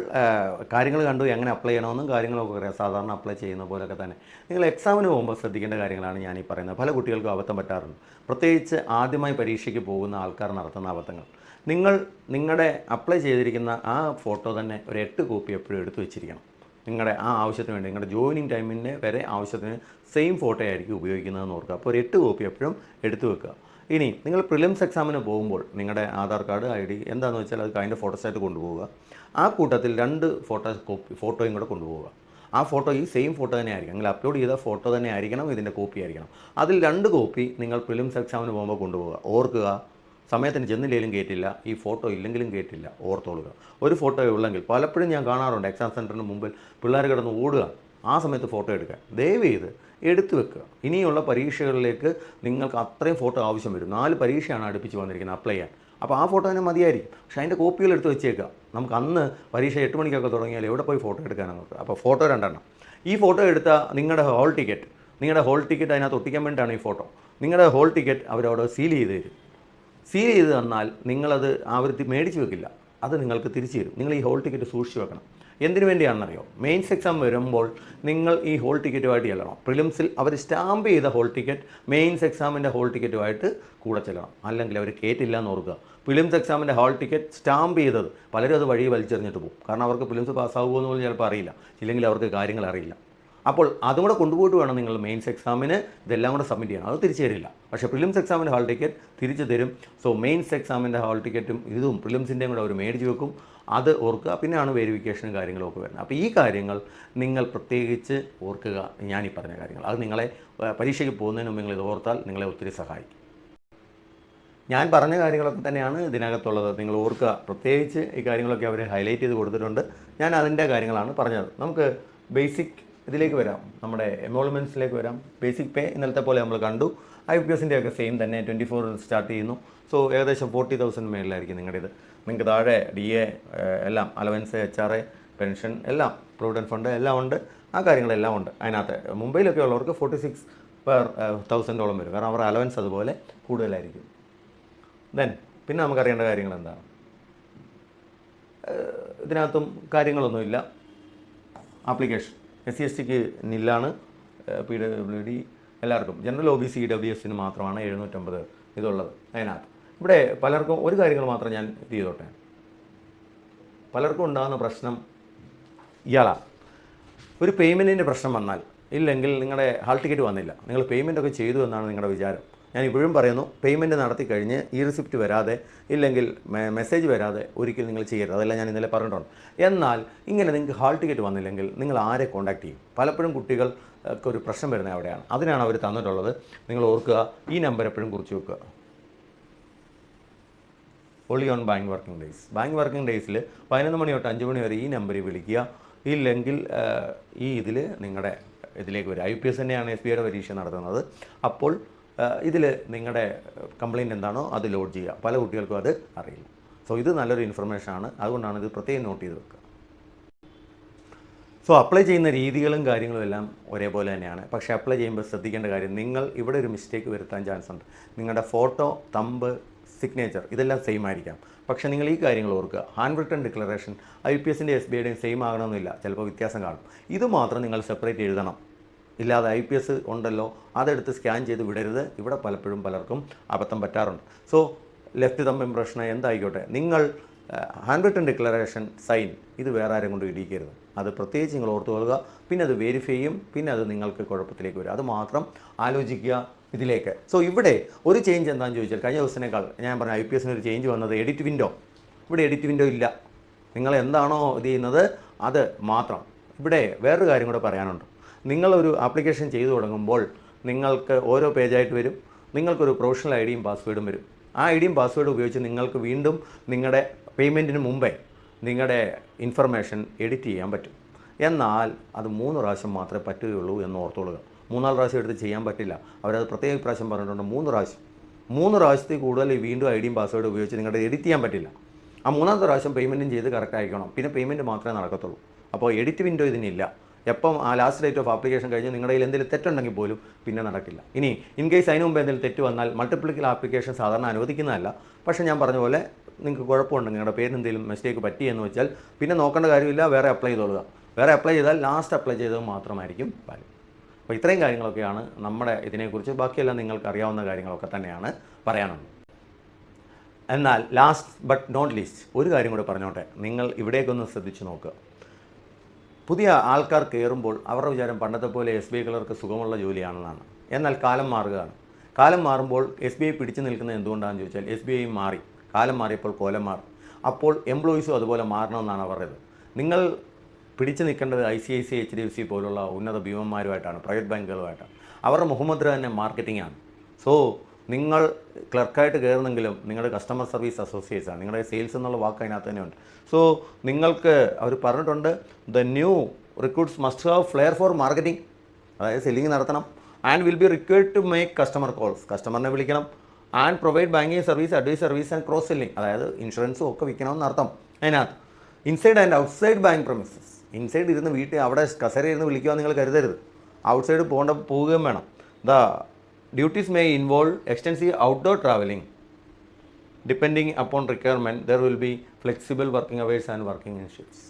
കാര്യങ്ങൾ കണ്ടു, എങ്ങനെ അപ്ലൈ ചെയ്യണമെന്നും കാര്യങ്ങളൊക്കെ അറിയാം. സാധാരണ അപ്ലൈ ചെയ്യുന്ന പോലെയൊക്കെ തന്നെ നിങ്ങൾ എക്സാമിന് പോകുമ്പോൾ ശ്രദ്ധിക്കേണ്ട കാര്യങ്ങളാണ് ഞാൻ ഈ പറയുന്നത്. പല കുട്ടികൾക്കും അബദ്ധം പറ്റാറുണ്ട്, പ്രത്യേകിച്ച് ആദ്യമായി പരീക്ഷയ്ക്ക് പോകുന്ന ആൾക്കാർ നടത്തുന്ന അബദ്ധങ്ങൾ. നിങ്ങളുടെ അപ്ലൈ ചെയ്തിരിക്കുന്ന ആ ഫോട്ടോ തന്നെ ഒരു 8 കോപ്പി എപ്പോഴും എടുത്തു വെച്ചിരിക്കണം. നിങ്ങളുടെ ആ ആവശ്യത്തിന് വേണ്ടി, നിങ്ങളുടെ ജോയിനിങ് ടൈമിൻ്റെ വരെ ആവശ്യത്തിന് സെയിം ഫോട്ടോ ആയിരിക്കും ഉപയോഗിക്കുന്നതെന്ന് ഓർക്കുക. അപ്പോൾ ഒരു 8 കോപ്പി എപ്പോഴും എടുത്തു വെക്കുക. ഇനി നിങ്ങൾ പ്രിലിംസ് എക്സാമിന് പോകുമ്പോൾ നിങ്ങളുടെ ആധാർ കാർഡ്, ID എന്താണെന്ന് വെച്ചാൽ അത് അതിൻ്റെ ഫോട്ടോസായിട്ട് കൊണ്ടുപോവുക. ആ കൂട്ടത്തിൽ 2 ഫോട്ടോയും കൂടെ കൊണ്ടുപോവുക. ആ ഫോട്ടോ ഈ സെയിം ഫോട്ടോ തന്നെ ആയിരിക്കണം. നിങ്ങൾ അപ്ലോഡ് ചെയ്ത ഫോട്ടോ തന്നെ ആയിരിക്കണം, ഇതിൻ്റെ കോപ്പി ആയിരിക്കണം. അതിൽ 2 കോപ്പി നിങ്ങൾ പ്രിലിംസ് എക്സാമിന് പോകുമ്പോൾ കൊണ്ടുപോവുക. ഓർക്കുക, സമയത്തിന് ചെന്നില്ലെങ്കിലും കയറ്റില്ല, ഈ ഫോട്ടോ ഇല്ലെങ്കിലും കയറ്റില്ല. ഓർത്തോളുക. ഒരു ഫോട്ടോ ഉള്ളെങ്കിൽ പലപ്പോഴും ഞാൻ കാണാറുണ്ട് എക്സാം സെൻറ്ററിന് മുമ്പിൽ പിള്ളേർ കിടന്ന് ഓടുക, ആ സമയത്ത് ഫോട്ടോ എടുക്കുക. ദയവ് ചെയ്ത് എടുത്തു വെക്കുക. ഇനിയുള്ള പരീക്ഷകളിലേക്ക് നിങ്ങൾക്ക് അത്രയും ഫോട്ടോ ആവശ്യം വരും. 4 പരീക്ഷയാണ് അടുപ്പിച്ച് വന്നിരിക്കുന്നത് അപ്ലൈ ചെയ്യാൻ. അപ്പോൾ ആ ഫോട്ടോ തന്നെ മതിയായിരിക്കും. പക്ഷേ അതിൻ്റെ കോപ്പികൾ എടുത്ത് വെച്ചേക്കുക. നമുക്ക് അന്ന് പരീക്ഷ 8 മണിക്കൊക്കെ തുടങ്ങിയാൽ എവിടെ പോയി ഫോട്ടോ എടുക്കാനാണ്. അപ്പോൾ ഫോട്ടോ 2 എണ്ണം. ഈ ഫോട്ടോ എടുത്ത നിങ്ങളുടെ ഹോൾ ടിക്കറ്റ് അതിനകത്ത് ഒട്ടിക്കാൻ വേണ്ടിയിട്ടാണ് ഈ ഫോട്ടോ. നിങ്ങളുടെ ഹോൾ ടിക്കറ്റ് അവരവിടെ സീൽ ചെയ്ത് തരും. സീൽ ചെയ്ത് തന്നാൽ നിങ്ങളത് അവർ മേടിച്ച് വെക്കില്ല, അത് നിങ്ങൾക്ക് തിരിച്ചു തരും. നിങ്ങൾ ഈ ഹോൾ ടിക്കറ്റ് സൂക്ഷിച്ച് വെക്കണം. എന്തിനു വേണ്ടിയാണെന്നറിയോ? മെയിൻസ് എക്സാം വരുമ്പോൾ നിങ്ങൾ ഈ ഹോൾ ടിക്കറ്റുമായിട്ട് ചെല്ലണം. പ്രിലിംസിൽ അവർ സ്റ്റാമ്പ് ചെയ്ത ഹോൾ ടിക്കറ്റ് മെയിൻസ് എക്സാമിൻ്റെ ഹോൾ ടിക്കറ്റുമായിട്ട് കൂടെ ചെല്ലണം. അല്ലെങ്കിൽ അവർ കയറ്റില്ല എന്ന് ഓർക്കുക. പ്രിലിംസ് എക്സാമിൻ്റെ ഹോൾ ടിക്കറ്റ് സ്റ്റാമ്പ് ചെയ്തത് പലരും അത് വഴി വലിച്ചെറിഞ്ഞിട്ട് പോകും. കാരണം അവർക്ക് പ്രിലിംസ് പാസ്സാകുമോ എന്ന് പോലും ചിലപ്പോൾ അറിയില്ല, ഇല്ലെങ്കിൽ അവർക്ക് കാര്യങ്ങൾ അറിയില്ല. അപ്പോൾ അതും കൂടെ കൊണ്ടുപോയിട്ട് വേണം നിങ്ങൾ മെയിൻസ് എക്സാമിന് ഇതെല്ലാം കൂടെ സബ്മിറ്റ് ചെയ്യണം. അത് തിരിച്ചു തരില്ല. പക്ഷേ പ്രിലിംസ് എക്സാമിൻ്റെ ഹാൾ ടിക്കറ്റ് തിരിച്ചു തരും. സോ മെയിൻസ് എക്സാമിൻ്റെ ഹാൾ ടിക്കറ്റും ഇതും പ്രിലിംസിൻ്റെയും കൂടെ അവർ മേടിച്ച് വെക്കും. അത് ഓർക്കുക. പിന്നെയാണ് വെരിഫിക്കേഷനും കാര്യങ്ങളൊക്കെ വരുന്നത്. അപ്പോൾ ഈ കാര്യങ്ങൾ നിങ്ങൾ പ്രത്യേകിച്ച് ഓർക്കുക. ഞാനീ പറഞ്ഞ കാര്യങ്ങൾ അത് നിങ്ങളെ പരീക്ഷയ്ക്ക് പോകുന്നതിന് മുമ്പ് നിങ്ങൾ ഇത് ഓർത്താൽ നിങ്ങളെ ഒത്തിരി സഹായിക്കും. ഞാൻ പറഞ്ഞ കാര്യങ്ങളൊക്കെ തന്നെയാണ് ഇതിനകത്തുള്ളത്. നിങ്ങൾ ഓർക്കുക. പ്രത്യേകിച്ച് ഈ കാര്യങ്ങളൊക്കെ അവർ ഹൈലൈറ്റ് ചെയ്ത് കൊടുത്തിട്ടുണ്ട്. ഞാൻ അതിൻ്റെ കാര്യങ്ങളാണ് പറഞ്ഞത്. നമുക്ക് ബേസിക് ഇതിലേക്ക് വരാം. നമ്മുടെ എൻറോൾമെൻറ്റ്സിലേക്ക് വരാം. ബേസിക് പേ ഇന്നലത്തെ പോലെ നമ്മൾ കണ്ടു. IPSൻ്റെ ഒക്കെ സെയിം തന്നെ 24 സ്റ്റാർട്ട് ചെയ്യുന്നു. സോ ഏകദേശം 40,000 മേളിലായിരിക്കും നിങ്ങളുടേത്. നിങ്ങൾക്ക് താഴെ DA എല്ലാം അലവൻസ്, HRA, പെൻഷൻ എല്ലാം, പ്രൊവിഡൻറ്റ് ഫണ്ട് എല്ലാം ഉണ്ട്. ആ കാര്യങ്ങളെല്ലാം ഉണ്ട് അതിനകത്ത്. മുംബൈയിലൊക്കെ ഉള്ളവർക്ക് 46 per 1000 വരും. കാരണം അവരുടെ അലവൻസ് അതുപോലെ കൂടുതലായിരിക്കും. പിന്നെ നമുക്കറിയേണ്ട കാര്യങ്ങൾ എന്താണ്? ഇതിനകത്തും കാര്യങ്ങളൊന്നുമില്ല. ആപ്ലിക്കേഷൻ SC/STക്ക് നില്ലാണ്. PWD എല്ലാവർക്കും. ജനറൽ OBC EWSന് മാത്രമാണ് 750 ഇതുള്ളത് അതിനകത്ത്. ഇവിടെ പലർക്കും ഒരു കാര്യങ്ങൾ മാത്രം ഞാൻ ഇത് ചെയ്തോട്ടെ. പലർക്കും ഉണ്ടാകുന്ന പ്രശ്നം ഇയാളാണ്. ഒരു പേയ്മെൻറ്റിൻ്റെ പ്രശ്നം വന്നാൽ, ഇല്ലെങ്കിൽ നിങ്ങളുടെ ഹാൾ ടിക്കറ്റ് വന്നില്ല, നിങ്ങൾ പേയ്മെൻറ്റൊക്കെ ചെയ്തു എന്നാണ് നിങ്ങളുടെ വിചാരം. ഞാൻ ഇപ്പോഴും പറയുന്നു, പേയ്മെൻറ്റ് നടത്തി കഴിഞ്ഞ് ഈ റിസിപ്റ്റ് വരാതെ, ഇല്ലെങ്കിൽ മെസ്സേജ് വരാതെ ഒരിക്കലും നിങ്ങൾ ചെയ്യരുത്. അതെല്ലാം ഞാൻ ഇന്നലെ പറഞ്ഞിട്ടുണ്ട്. എന്നാൽ ഇങ്ങനെ നിങ്ങൾക്ക് ഹാൾ ടിക്കറ്റ് വന്നില്ലെങ്കിൽ നിങ്ങൾ ആരെ കോൺടാക്ട് ചെയ്യും? പലപ്പോഴും കുട്ടികൾക്ക് ഒരു പ്രശ്നം വരുന്നത് അവിടെയാണ്. അതിനാണ് അവർ തന്നിട്ടുള്ളത്. നിങ്ങൾ ഓർക്കുക, ഈ നമ്പർ എപ്പോഴും കുറിച്ച് വെക്കുക. Only on bank working days. Bank working ഡേയ്സിൽ 11 മണി തൊട്ട് 5 മണി വരെ ഈ നമ്പറിൽ വിളിക്കുക. ഇല്ലെങ്കിൽ ഈ ഇതിൽ നിങ്ങളുടെ ഇതിലേക്ക് വരും. IPS തന്നെയാണ് SBIയുടെ പരീക്ഷ നടത്തുന്നത്. അപ്പോൾ ഇതിൽ നിങ്ങളുടെ കംപ്ലയിൻറ്റ് എന്താണോ അത് ലോഡ് ചെയ്യുക. പല കുട്ടികൾക്കും അത് അറിയില്ല. സോ ഇത് നല്ലൊരു ഇൻഫർമേഷനാണ്. അതുകൊണ്ടാണ് ഇത് പ്രത്യേകം നോട്ട് ചെയ്ത് വെക്കുക. സോ അപ്ലൈ ചെയ്യുന്ന രീതികളും കാര്യങ്ങളും എല്ലാം ഒരേപോലെ തന്നെയാണ്. പക്ഷേ അപ്ലൈ ചെയ്യുമ്പോൾ ശ്രദ്ധിക്കേണ്ട കാര്യം, നിങ്ങൾ ഇവിടെ ഒരു മിസ്റ്റേക്ക് വരുത്താൻ ചാൻസ് ഉണ്ട്. നിങ്ങളുടെ ഫോട്ടോ, തമ്പ്, സിഗ്നേച്ചർ ഇതെല്ലാം സെയിം ആയിരിക്കാം. പക്ഷേ നിങ്ങൾ ഈ കാര്യങ്ങൾ ഓർക്കുക. ഹാൻഡ് റിട്ടൺ ഡിക്ലറേഷൻ IPSൻ്റെ SBIയുടെയും സെയിം ആകണമെന്നില്ല. ചിലപ്പോൾ വ്യത്യാസം കാണും. ഇത് മാത്രം നിങ്ങൾ സെപ്പറേറ്റ് എഴുതണം. ഇല്ലാതെ IPS ഉണ്ടല്ലോ അതെടുത്ത് സ്കാൻ ചെയ്ത് വിടരുത്. ഇവിടെ പലപ്പോഴും പലർക്കും അബദ്ധം പറ്റാറുണ്ട്. സോ ലെഫ്റ്റ് തമ്പ് ഇംപ്രഷൻ എന്തായിക്കോട്ടെ, നിങ്ങൾ ഹാൻഡ് റിട്ടൺ ഡിക്ലറേഷൻ സൈൻ ഇത് വേറെ ആരും കൊണ്ട് ഇടിക്കരുത്. അത് പ്രത്യേകിച്ച് നിങ്ങൾ ഓർത്തു കൊള്ളുക. പിന്നെ അത് വെരിഫൈ ചെയ്യും. പിന്നെ അത് നിങ്ങൾക്ക് കുഴപ്പത്തിലേക്ക് വരും. അത് മാത്രം ആലോചിക്കുക ഇതിലേക്ക്. സോ ഇവിടെ ഒരു ചേഞ്ച് എന്താണെന്ന് ചോദിച്ചാൽ, കഴിഞ്ഞ ദിവസത്തിനേക്കാൾ ഞാൻ പറഞ്ഞ IPSന് ഒരു ചേഞ്ച് വന്നത് എഡിറ്റ് വിൻഡോ. ഇവിടെ എഡിറ്റ് വിൻഡോ ഇല്ല. നിങ്ങൾ എന്താണോ ഇത് ചെയ്യുന്നത് അത് മാത്രം. ഇവിടെ വേറൊരു കാര്യം കൂടെ പറയാനുണ്ട്. നിങ്ങളൊരു ആപ്ലിക്കേഷൻ ചെയ്തു തുടങ്ങുമ്പോൾ നിങ്ങൾക്ക് ഓരോ പേജായിട്ട് വരും. നിങ്ങൾക്കൊരു പ്രൊഫഷണൽ IDയും പാസ്വേഡും വരും. ആ IDയും പാസ്വേഡും ഉപയോഗിച്ച് നിങ്ങൾക്ക് വീണ്ടും നിങ്ങളുടെ പേയ്മെൻറ്റിന് മുമ്പേ നിങ്ങളുടെ ഇൻഫർമേഷൻ എഡിറ്റ് ചെയ്യാൻ പറ്റും. എന്നാൽ അത് 3 പ്രാവശ്യം മാത്രമേ പറ്റുകയുള്ളൂ എന്ന് ഓർത്തോളുക. 3-4 പ്രാവശ്യം എടുത്ത് ചെയ്യാൻ പറ്റില്ല. അവരത് പ്രത്യേക പ്രാവശ്യം പറഞ്ഞിട്ടുണ്ട്. 3 പ്രാവശ്യം. 3 പ്രാവശ്യത്തിൽ കൂടുതൽ വീണ്ടും IDയും പാസ്വേഡും ഉപയോഗിച്ച് നിങ്ങളുടെ എഡിറ്റ് ചെയ്യാൻ പറ്റില്ല. ആ 3ാമത്തെ പ്രാവശ്യം പേയ്മെൻറ്റും ചെയ്ത് കറക്റ്റ് ആയിക്കണം. പിന്നെ പേയ്മെൻറ്റ് മാത്രമേ നടക്കത്തുള്ളൂ. അപ്പോൾ എഡിറ്റ് വിൻഡോ ഇതിനില്ല. എപ്പം ആ ലാസ്റ്റ് ഡേറ്റ് ഓഫ് ആപ്ലിക്കേഷൻ കഴിഞ്ഞ് നിങ്ങളുടെ കയ്യിൽ എന്തെങ്കിലും തെറ്റുണ്ടെങ്കിൽ പോലും പിന്നെ നടക്കില്ല. ഇനി ഇൻ കേസ് അതിന് മുമ്പ് എന്തെങ്കിലും തെറ്റ് വന്നാൽ മൾട്ടിപ്ലിക്കൽ ആപ്ലിക്കേഷൻ സാധാരണ അനുവദിക്കുന്നതല്ല. പക്ഷേ ഞാൻ പറഞ്ഞ പോലെ നിങ്ങൾക്ക് കുഴപ്പമുണ്ടെങ്കിൽ നിങ്ങളുടെ പേരിന് എന്തെങ്കിലും മിസ്റ്റേക്ക് പറ്റിയെന്ന് വെച്ചാൽ പിന്നെ നോക്കേണ്ട കാര്യമില്ല, വേറെ അപ്ലൈ ചെയ്തോളുക. വേറെ അപ്ലൈ ചെയ്താൽ ലാസ്റ്റ് അപ്ലൈ ചെയ്തത് മാത്രമായിരിക്കും വാല്യൂ. അപ്പോൾ ഇത്രയും കാര്യങ്ങളൊക്കെയാണ് നമ്മുടെ ഇതിനെക്കുറിച്ച്. ബാക്കിയെല്ലാം നിങ്ങൾക്ക് അറിയാവുന്ന കാര്യങ്ങളൊക്കെ തന്നെയാണ് പറയാനുള്ളത്. എന്നാൽ ലാസ്റ്റ് ബട്ട് നോട്ട് ലീസ്റ്റ് ഒരു കാര്യം കൂടെ പറഞ്ഞോട്ടെ. നിങ്ങൾ ഇവിടേക്കൊന്ന് ശ്രദ്ധിച്ച് നോക്കുക. പുതിയ ആൾക്കാർ കയറുമ്പോൾ അവരുടെ വിചാരം പണ്ടത്തെ പോലെ SBI ക്ലർക്ക് സുഖമുള്ള ജോലിയാണെന്നാണ്. എന്നാൽ കാലം മാറുകയാണ്. കാലം മാറുമ്പോൾ SBI പിടിച്ചു നിൽക്കുന്നത് എന്തുകൊണ്ടാണെന്ന് ചോദിച്ചാൽ SBI മാറി. കാലം മാറിയപ്പോൾ കോലം മാറും. അപ്പോൾ എംപ്ലോയീസും അതുപോലെ മാറണമെന്നാണ് അവരുടേത്. നിങ്ങൾ പിടിച്ചു നിൽക്കേണ്ടത് ICICI, HDFC പോലുള്ള ഉന്നത ഭീമന്മാരുമായിട്ടാണ്, പ്രൈവറ്റ് ബാങ്കുകളുമായിട്ടാണ്. അവരുടെ മുഖമുദ്ര തന്നെ മാർക്കറ്റിംഗ് ആണ്. സോ നിങ്ങൾ ക്ലർക്കായിട്ട് കയറുന്നെങ്കിലും നിങ്ങളുടെ കസ്റ്റമർ സർവീസ് അസോസിയേറ്റ്സ് ആണ്, നിങ്ങളുടെ സെയിൽസ് എന്നുള്ള വാക്ക് അതിനകത്ത് തന്നെ ഉണ്ട്. സോ നിങ്ങൾക്ക് അവർ പറഞ്ഞിട്ടുണ്ട്, the new recruits must have flair for marketing, അതായത് സെല്ലിംഗ് നടത്തണം. And will be required to make customer calls, കസ്റ്റമറിനെ വിളിക്കണം. And provide banking service, advice service and cross selling, അതായത് ഇൻഷുറൻസും ഒക്കെ വിൽക്കണമെന്ന് അർത്ഥം. അതിനകത്ത് inside and outside bank premises, inside ഇരുന്ന് വീട്ടിൽ അവിടെ കസേര ഇരുന്ന് വിളിക്കുക നിങ്ങൾ കരുതരുത്, ഔട്ട്സൈഡ് പോവുകയും വേണം. The duties may involve extensive outdoor travelling depending upon requirement. There will be flexible working hours and working in shifts.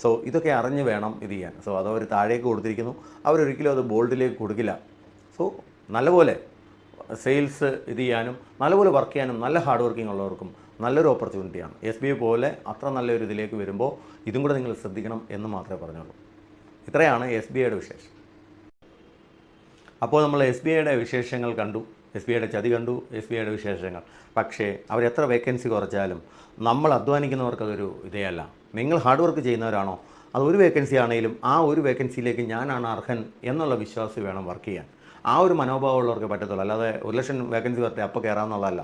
So ഇതൊക്കെ അറിഞ്ഞ് വേണം ഇത് ചെയ്യാൻ. സോ അതവർ താഴേക്ക് കൊടുത്തിരിക്കുന്നു, അവരൊരിക്കലും അത് ബോൾഡിലേക്ക് കൊടുക്കില്ല. സോ നല്ലപോലെ സെയിൽസ് ഇത് ചെയ്യാനും നല്ലപോലെ വർക്ക് ചെയ്യാനും നല്ല ഹാർഡ് വർക്കിംഗ് ഉള്ളവർക്കും നല്ലൊരു ഓപ്പർച്യൂണിറ്റിയാണ്. SBI പോലെ അത്ര നല്ലൊരു ഇതിലേക്ക് വരുമ്പോൾ ഇതും കൂടെ നിങ്ങൾ ശ്രദ്ധിക്കണം എന്ന് മാത്രമേ പറഞ്ഞുള്ളൂ. ഇത്രയാണ് SBIയുടെ വിശേഷം. അപ്പോൾ നമ്മൾ SBIയുടെ വിശേഷങ്ങൾ കണ്ടു, SBIയുടെ ചതി കണ്ടു, SBIയുടെ വിശേഷങ്ങൾ. പക്ഷേ അവരെത്ര വേക്കൻസി കുറച്ചാലും നമ്മൾ അധ്വാനിക്കുന്നവർക്കതൊരു ഇതേ അല്ല. നിങ്ങൾ ഹാർഡ് വർക്ക് ചെയ്യുന്നവരാണോ, അത് ഒരു വേക്കൻസി ആണെങ്കിലും ആ ഒരു വേക്കൻസിയിലേക്ക് ഞാനാണ് അർഹൻ എന്നുള്ള വിശ്വാസം വേണം വർക്ക് ചെയ്യാൻ. ആ ഒരു മനോഭാവമുള്ളവർക്ക് പറ്റത്തുള്ളൂ. അല്ലാതെ 1,00,000 വേക്കൻസി വരട്ടെ അപ്പോൾ കയറാമെന്നുള്ളതല്ല.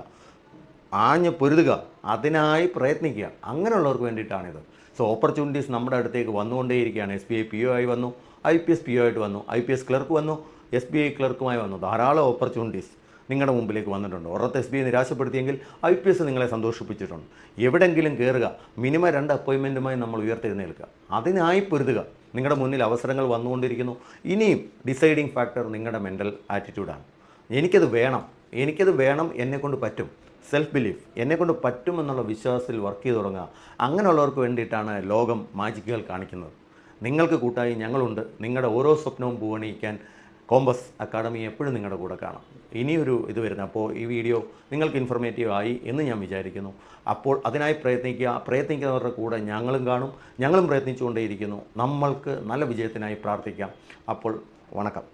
ആഞ്ഞ് പൊരുതുക, അതിനായി പ്രയത്നിക്കുക, അങ്ങനെയുള്ളവർക്ക് വേണ്ടിയിട്ടാണിത്. സോ ഓപ്പർച്യൂണിറ്റീസ് നമ്മുടെ അടുത്തേക്ക് വന്നുകൊണ്ടേയിരിക്കുകയാണ്. SBI PO ആയി വന്നു, IPS PO ആയിട്ട് വന്നു, IPS ക്ലർക്ക് വന്നു, SBI ക്ലർക്കുമായി വന്നു. ധാരാളം ഓപ്പർച്യൂണിറ്റീസ് നിങ്ങളുടെ മുമ്പിലേക്ക് വന്നിട്ടുണ്ട്. ഒരത്ത് SBI നിരാശപ്പെടുത്തിയെങ്കിൽ IPS നിങ്ങളെ സന്തോഷിപ്പിച്ചിട്ടുണ്ട്. എവിടെയെങ്കിലും കയറുക, മിനിമം 2 അപ്പോയിൻമെൻറ്റുമായി നമ്മൾ ഉയർത്തെഴുന്നേൽക്കുക, അതിനായി പൊരുതുക. നിങ്ങളുടെ മുന്നിൽ അവസരങ്ങൾ വന്നുകൊണ്ടിരിക്കുന്നു. ഇനിയും ഡിസൈഡിങ് ഫാക്ടർ നിങ്ങളുടെ മെൻ്റൽ ആറ്റിറ്റ്യൂഡാണ്. എനിക്കത് വേണം, എന്നെക്കൊണ്ട് പറ്റും, സെൽഫ് ബിലീഫ്, എന്നെക്കൊണ്ട് പറ്റുമെന്നുള്ള വിശ്വാസത്തിൽ വർക്ക് ചെയ്ത് തുടങ്ങുക. അങ്ങനെയുള്ളവർക്ക് വേണ്ടിയിട്ടാണ് ലോകം മാജിക്കുകൾ കാണിക്കുന്നത്. നിങ്ങൾക്ക് കൂട്ടായി ഞങ്ങളുണ്ട്. നിങ്ങളുടെ ഓരോ സ്വപ്നവും പൂവണിയിക്കാൻ കോമ്പസ് അക്കാഡമി എപ്പോഴും നിങ്ങളുടെ കൂടെ കാണാം. ഇനിയൊരു ഇത് വരുന്നത്, അപ്പോൾ ഈ വീഡിയോ നിങ്ങൾക്ക് ഇൻഫർമേറ്റീവ് ആയി എന്ന് ഞാൻ വിചാരിക്കുന്നു. അപ്പോൾ അതിനായി പ്രയത്നിക്കുന്നവരുടെ കൂടെ ഞങ്ങളും കാണും, ഞങ്ങളും പ്രയത്നിച്ചുകൊണ്ടേയിരിക്കുന്നു. നമ്മൾക്ക് നല്ല വിജയത്തിനായി പ്രാർത്ഥിക്കാം. അപ്പോൾ വണക്കം.